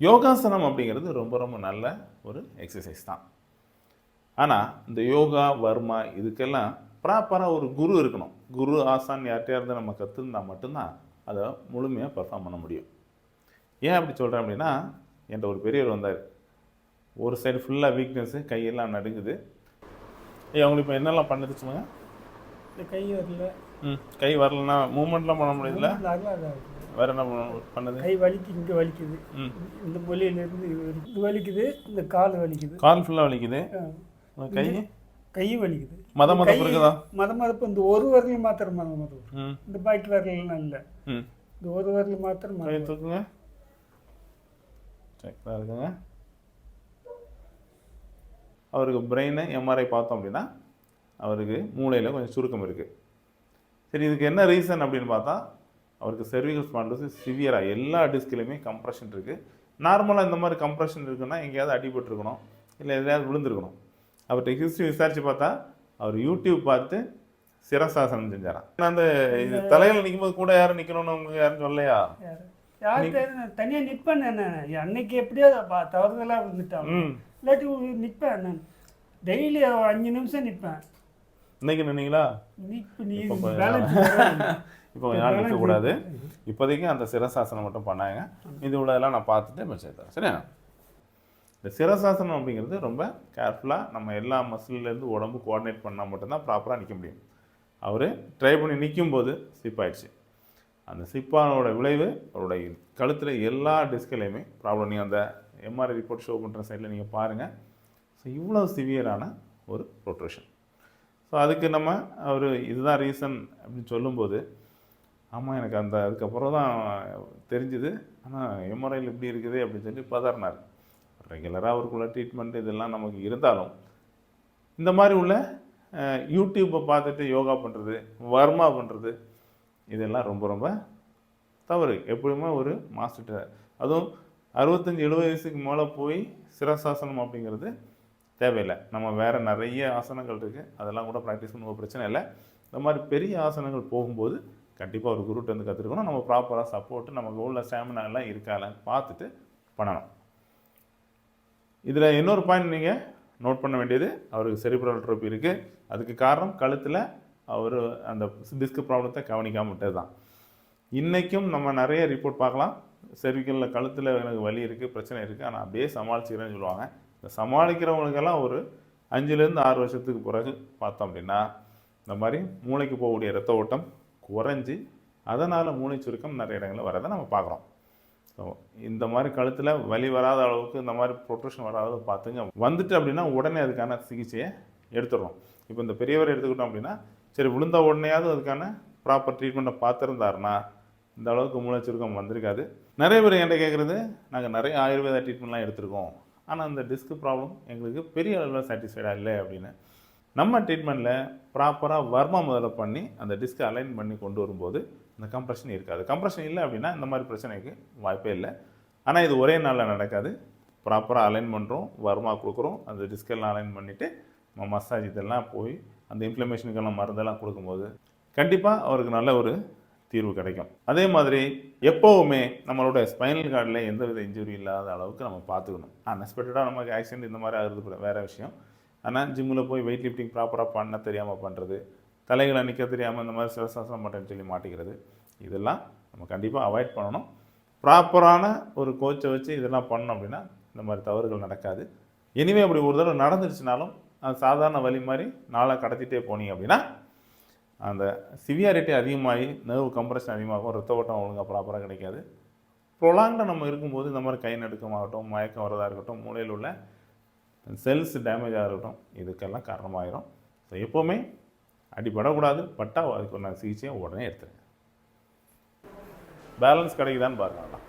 யோகாசனம் அப்படிங்கிறது ரொம்ப ரொம்ப நல்ல ஒரு எக்ஸசைஸ் தான். ஆனால் இந்த யோகா வர்மா இதுக்கெல்லாம் ப்ராப்பராக ஒரு குரு இருக்கணும். குரு ஆசான் யார்கிட்டயா இருந்து நம்ம கற்றுருந்தா மட்டும்தான் அதை முழுமையாக பர்ஃபார்ம் பண்ண முடியும். ஏன் அப்படி சொல்கிறேன் அப்படின்னா, என்கிட்ட ஒரு பெரியவர் வந்தார். ஒரு சைடு ஃபுல்லாக வீக்னஸ்ஸு, கையெல்லாம் நடுங்குது. அவங்களுக்கு இப்போ என்னெல்லாம் பண்ணுது சொல்லுங்க? இந்த கை வரல. கை வரலன்னா மூமெண்ட்லாம் பண்ண முடியுதுல்ல? வேற என்ன பண்ணுது? கை வலிக்குது, இங்கே வலிக்குது, இந்த மொழியிலேருந்து இது வலிக்குது, இந்த கால் வலிக்குது, கால் ஃபுல்லாக வலிக்குது, கை கையும் வலிக்குது. மதமதப்பு இருக்குதா? மதமதப்பு இந்த ஒரு வரலையும் மாத்திரம் மதமதப்பு, இந்த பாக்கி வரலாம் இல்லை. இந்த ஒரு வரலையும் மாத்திரம் தூக்குங்க. சரி இருக்குங்க. அவருக்கு பிரெயினை எம்ஆர்ஐ பார்த்தோம் அப்படின்னா அவருக்கு மூளையில் கொஞ்சம் சுருக்கம் இருக்குது. சரி, இதுக்கு என்ன ரீசன் அப்படின்னு பார்த்தா, அவருக்கு செர்விகல் ஸ்பாண்டிலோசிஸ் சிவியராக எல்லா டிஸ்க்லையுமே கம்ப்ரெஷன் இருக்குது. நார்மலாக இந்த மாதிரி கம்ப்ரெஷன் இருக்குன்னா எங்கேயாவது அடிபட்டுருக்கணும், இல்லை எதையாவது விழுந்துருக்கணும். அவர்கிட்ட ஹிஸ்ட்ரி விசாரித்து பார்த்தா அவர் யூடியூப் பார்த்து சிரசாசனம் செஞ்சாராம். அந்த இது தலையில் நிற்கும்போது கூட யாரும் நிற்கணும்னு உங்களுக்கு யாரும் சொல்லலையா? தனியாக நிற்பேன் நான். அன்னைக்கு எப்படியோ தவறுதலாக விழுந்துட்டாங்க, இல்லாட்டி நிற்பேன் நான். டெய்லி 5 நிமிஷம் நிற்பேன். இன்னைக்கு நின்னீங்களா? இப்போ கொஞ்ச நாள் நிற்கக்கூடாது. இப்போதைக்கு அந்த சிரசாசனம் மட்டும் பண்ணாங்க. இது உள்ளதெல்லாம் நான் பார்த்துட்டு மெசேஜ் சரியா? இந்த சிரசாசனம் அப்படிங்கிறது ரொம்ப கேர்ஃபுல்லாக நம்ம எல்லா மசிலேருந்து உடம்பு கோஆர்டினேட் பண்ணால் மட்டும்தான் ப்ராப்பராக நிற்க முடியும். அவர் ட்ரை பண்ணி நிற்கும்போது ஸ்லிப் ஆயிடுச்சு. அந்த ஸ்லிப்பானோட விளைவு அவருடைய கழுத்தில் எல்லா டிஸ்கிலையுமே ப்ராப்ளம். நீங்கள் அந்த எம்ஆர்ஐ ரிப்போர்ட் ஷோ பண்ணுற சைடில் நீங்கள் பாருங்கள். ஸோ இவ்வளோ சிவியரான ஒரு ப்ரொட்ரூஷன். ஸோ அதுக்கு நம்ம அவர் இதுதான் ரீசன் அப்படின்னு சொல்லும்போது, ஆமாம் எனக்கு அந்த அதுக்கப்புறம் தான் தெரிஞ்சுது. ஆனால் எம்ஆர்ஐயில் இப்படி இருக்குது அப்படின்னு சொல்லி பதறினார். ரெகுலராக அவருக்குள்ள ட்ரீட்மெண்ட் இதெல்லாம் நமக்கு இருந்தாலும் இந்த மாதிரி உள்ள யூடியூப்பை பார்த்துட்டு யோகா பண்ணுறது, வர்மா பண்ணுறது இதெல்லாம் ரொம்ப ரொம்ப தவறு. எப்படியுமே ஒரு மாஸ்டர், அதுவும் 65-70 வயசுக்கு மேலே போய் சிரசாசனம் அப்படிங்கிறது தேவையில்லை. நம்ம வேறு நிறைய ஆசனங்கள் இருக்குது, அதெல்லாம் கூட ப்ராக்டிஸ் பண்ணுவோம், பிரச்சனை இல்லை. இந்த மாதிரி பெரிய ஆசனங்கள் போகும்போது கண்டிப்பாக ஒரு குருட்டு வந்து கற்றுக்கணும். நம்ம ப்ராப்பராக சப்போர்ட்டு நமக்கு உள்ள ஸ்டாமினா எல்லாம் இருக்கான்னு பார்த்துட்டு பண்ணணும். இதில் இன்னொரு பாயிண்ட் நீங்கள் நோட் பண்ண வேண்டியது, அவருக்கு செரிப்ரல் அட்ரோபி இருக்குது. அதுக்கு காரணம் கழுத்தில் அவர் அந்த டிஸ்க் ப்ராப்ளத்தை கவனிக்காமல் விட்டது தான். இன்றைக்கும் நம்ம நிறைய ரிப்போர்ட் பார்க்கலாம், செர்விக்கலில் கழுத்தில் எனக்கு வலி இருக்குது, பிரச்சனை இருக்குது, ஆனால் அப்படியே சமாளிச்சுக்கிறேன்னு சொல்லுவாங்க. இந்த சமாளிக்கிறவங்களுக்கெல்லாம் ஒரு 5-6 வருஷத்துக்கு பிறகு பார்த்தோம் அப்படின்னா இந்த மாதிரி மூளைக்கு போகக்கூடிய இரத்த ஓட்டம் குறைஞ்சி அதனால் மூளை சுருக்கம் நிறைய இடங்களில் வரதை நம்ம பார்க்குறோம். ஸோ இந்த மாதிரி கழுத்தில் வலி வராத அளவுக்கு, இந்த மாதிரி ப்ரொட்ரூஷன் வராத அளவுக்கு பார்த்துங்க. வந்துட்டு அப்படின்னா உடனே அதுக்கான சிகிச்சையை எடுத்துடுறோம். இப்போ இந்த பெரியவர் எடுத்துக்கிட்டோம் அப்படின்னா, சரி விழுந்த உடனேயாவது அதுக்கான ப்ராப்பர் ட்ரீட்மெண்ட்டை பார்த்துருந்தாருன்னா இந்த அளவுக்கு மூளை சுருக்கம் வந்திருக்காது. நிறைய பேர் என்கிட்ட கேட்குறது, நாங்கள் நிறைய ஆயுர்வேதா ட்ரீட்மெண்ட்லாம் எடுத்துருக்கோம், ஆனால் அந்த டிஸ்க் ப்ராப்ளம் எங்களுக்கு பெரிய அளவில் சாட்டிஸ்ஃபைடாக இல்லை அப்படின்னு. நம்ம ட்ரீட்மெண்ட்டில் ப்ராப்பராக வர்மா முதல்ல பண்ணி அந்த டிஸ்கை அலைன் பண்ணி கொண்டு வரும்போது இந்த கம்ப்ரெஷன் இருக்காது. கம்ப்ரெஷன் இல்லை அப்படின்னா இந்த மாதிரி பிரச்சனைக்கு வாய்ப்பே இல்லை. ஆனால் இது ஒரே நாளில் நடக்காது. ப்ராப்பராக அலைன் பண்ணுறோம், வர்மா கொடுக்குறோம், அந்த டிஸ்கெல்லாம் அலைன் பண்ணிவிட்டு நம்ம மசாஜ் இதெல்லாம் போய் அந்த இன்ஃப்ளமேஷனுக்கெல்லாம் மருந்தெல்லாம் கொடுக்கும்போது கண்டிப்பாக அவருக்கு நல்ல ஒரு தீர்வு கிடைக்கும். அதே மாதிரி எப்போவுமே நம்மளோட ஸ்பைனல் கார்டில் எந்தவித இன்ஜுரி இல்லாத அளவுக்கு நம்ம பார்த்துக்கணும். அன்எக்ஸ்பெக்டடாக நமக்கு ஆக்சிடென்ட் இந்த மாதிரி ஆகுறது வேறு விஷயம். ஆனால் ஜிம்மில் போய் வெயிட் லிஃப்டிங் ப்ராப்பராக பண்ண தெரியாமல் பண்ணுறது, தலைகளை நிற்க தெரியாமல் இந்த மாதிரி சிரசாசனம் பண்ணுறேன்னு சொல்லி மாட்டிக்கிறது, இதெல்லாம் நம்ம கண்டிப்பாக அவாய்ட் பண்ணணும். ப்ராப்பரான ஒரு கோச்சை வச்சு இதெல்லாம் பண்ணோம் அப்படின்னா இந்த மாதிரி தவறுகள் நடக்காது. எனிவே அப்படி ஒரு தடவை நடந்துருச்சுனாலும் அது சாதாரண வலி மாதிரி நாளாக கடத்திட்டே போனீங்க அப்படின்னா அந்த சிவியாரிட்டி அதிகமாகி நர்வ் கம்ப்ரெஷன் அதிகமாகும், ரத்த ஓட்டம் ஒழுங்காக ப்ராப்பராக கிடைக்காது. ப்ரொலாங்காக நம்ம இருக்கும்போது இந்த மாதிரி கை நடுக்கமாகட்டும், மயக்கம் வரதாக இருக்கட்டும், மூளையில் உள்ள செல்ஸ் டேமேஜாக இருக்கட்டும், இதுக்கெல்லாம் காரணமாகிடும். ஸோ எப்போவுமே அடிபடக்கூடாது, பட்டால் அதுக்கு ஒரு சிகிச்சையை உடனே எடுத்துருங்க. பேலன்ஸ் கிடைக்குதான்னு பாருங்கள்.